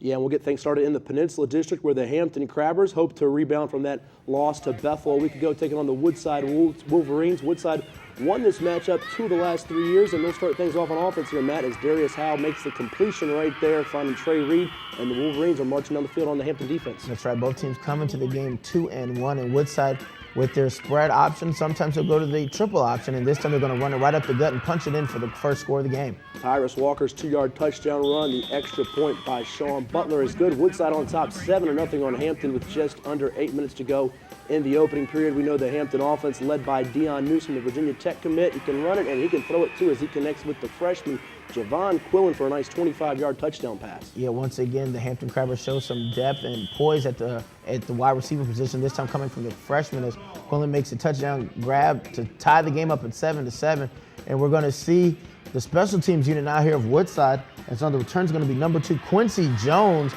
Yeah, and we'll get things started in the Peninsula District where the Hampton Crabbers hope to rebound from that loss to Bethel a week ago, taking on the Woodside Wolverines. Woodside won this matchup 2 of the last 3 years, and they'll start things off on offense here, Matt, as Darius Howe makes the completion right there, finding Trey Reed, and the Wolverines are marching down the field on the Hampton defense. That's right. Both teams coming to the game 2-1, and Woodside with their spread option, sometimes they'll go to the triple option, and this time they're going to run it right up the gut and punch it in for the first score of the game. Tyrus Walker's 2-yard touchdown run, the extra point by Sean Butler is good. Woodside on top 7-0 on Hampton with just under 8 minutes to go in the opening period. We know the Hampton offense led by Dion Newsom, the Virginia Tech commit. He can run it and he can throw it too as he connects with the freshman Javon Quillen for a nice 25-yard touchdown pass. Yeah, once again, the Hampton Crabbers show some depth and poise at the wide receiver position, this time coming from the freshman as Quillen makes a touchdown grab to tie the game up at 7-7. And we're going to see the special teams unit now here of Woodside. And so the return is going to be number 2, Quincy Jones,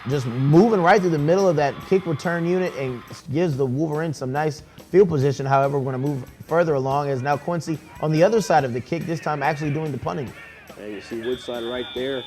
just moving right through the middle of that kick return unit and gives the Wolverines some nice field position. However, we're going to move further along as now Quincy on the other side of the kick, this time actually doing the punting. And you see Woodside right there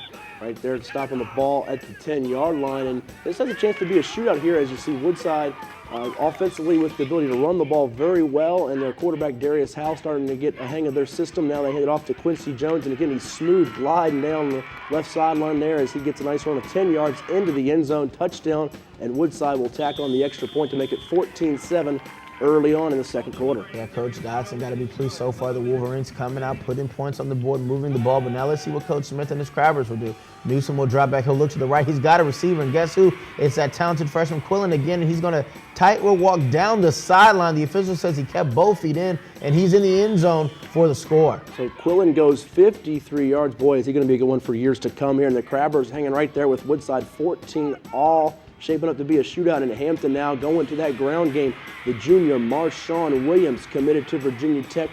stopping the ball at the 10-yard line. And this has a chance to be a shootout here as you see Woodside offensively with the ability to run the ball very well, and their quarterback Darius Howe starting to get a hang of their system. Now they hand it off to Quincy Jones, and again he's smooth gliding down the left sideline there as he gets a nice run of 10 yards into the end zone, touchdown, and Woodside will tack on the extra point to make it 14-7 early on in the second quarter. Yeah, Coach Dodson got to be pleased so far. The Wolverines coming out, putting points on the board, moving the ball. But now let's see what Coach Smith and his Crabbers will do. Newsom will drop back. He'll look to the right. He's got a receiver, and guess who? It's that talented freshman Quillen again, and he's going to tightrope walk down the sideline. The official says he kept both feet in, and he's in the end zone for the score. So Quillen goes 53 yards. Boy, is he going to be a good one for years to come here. And the Crabbers hanging right there with Woodside 14 all. Shaping up to be a shootout in Hampton now, going to that ground game. The junior Marshawn Williams committed to Virginia Tech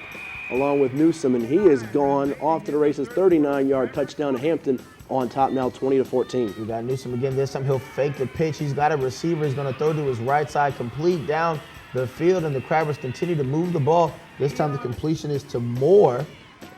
along with Newsom, and he is gone off to the races. 39-yard touchdown to Hampton on top now 20-14. We got Newsom again. This time he'll fake the pitch. He's got a receiver. He's going to throw to his right side, complete down the field, and the Crabbers continue to move the ball. This time the completion is to Moore,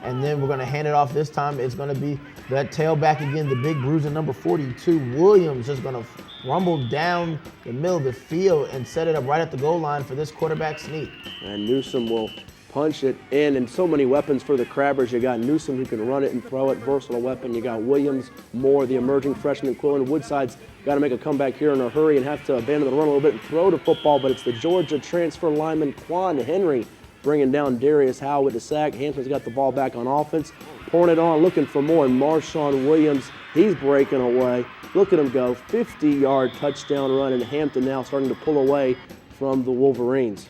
and then we're going to hand it off. This time it's going to be that tailback again, the big bruiser number 42, Williams, just going to rumble down the middle of the field and set it up right at the goal line for this quarterback sneak. And Newsom will punch it in, and so many weapons for the Crabbers. You got Newsom who can run it and throw it, versatile weapon. You got Williams, Moore, the emerging freshman, Quillen. Woodside's got to make a comeback here in a hurry and have to abandon the run a little bit and throw the football, but it's the Georgia transfer lineman Quan Henry bringing down Darius Howe with the sack. Hampton's got the ball back on offense, pouring it on, looking for more, and Marshawn Williams, he's breaking away. Look at him go, 50-yard touchdown run, and Hampton now starting to pull away from the Wolverines.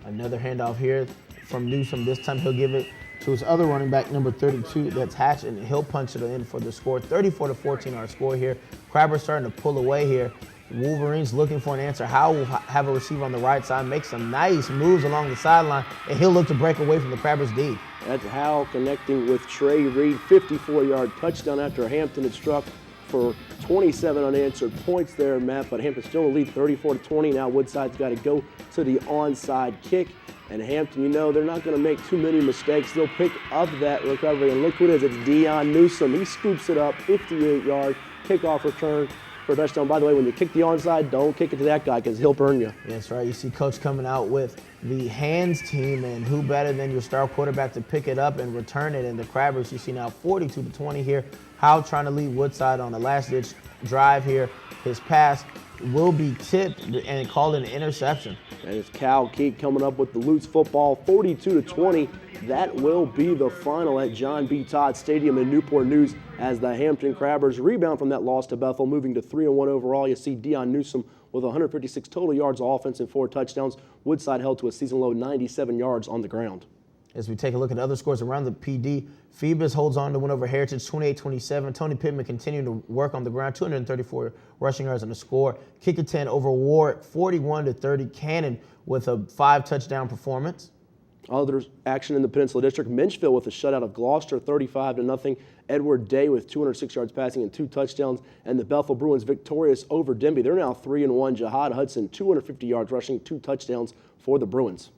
Another handoff here from Newsom. This time he'll give it to his other running back, number 32, that's Hatch, and he'll punch it in for the score. 34-14 our score here. Crabbers starting to pull away here. Wolverines looking for an answer. Howe will have a receiver on the right side, make some nice moves along the sideline, and he'll look to break away from the Crabbers' D. That's Howe connecting with Trey Reed. 54-yard touchdown after Hampton had struck for 27 unanswered points there, Matt, but Hampton still in the lead 34-20. Now Woodside's got to go to the onside kick, and Hampton, you know, they're not going to make too many mistakes. They'll pick up that recovery, and look who it is. It's Dion Newsom. He scoops it up, 58-yard kickoff return for a touchdown. By the way, when you kick the onside, don't kick it to that guy because he'll burn you. That's right. You see Coach coming out with the hands team, and who better than your star quarterback to pick it up and return it. And the Crabbers, you see now 42-20 here. Howe trying to lead Woodside on the last-ditch drive here. His pass will be tipped and called an interception. And it's Cal Keek coming up with the loose football, 42-20. That will be the final at John B. Todd Stadium in Newport News as the Hampton Crabbers rebound from that loss to Bethel, moving to 3-1 overall. You see Dion Newsom with 156 total yards of offense and 4 touchdowns. Woodside held to a season-low 97 yards on the ground. As we take a look at other scores around the PD, Phoebus holds on to win over Heritage 28-27. Tony Pittman continuing to work on the ground, 234 rushing yards on the score. Kicker 10 over Warwick, 41-30. Cannon with a 5-touchdown performance. Other action in the Peninsula District, Minchville with a shutout of Gloucester, 35-0. Edward Day with 206 yards passing and 2 touchdowns. And the Bethel Bruins victorious over Denby. They're now 3-1. Jihad Hudson, 250 yards rushing, 2 touchdowns for the Bruins.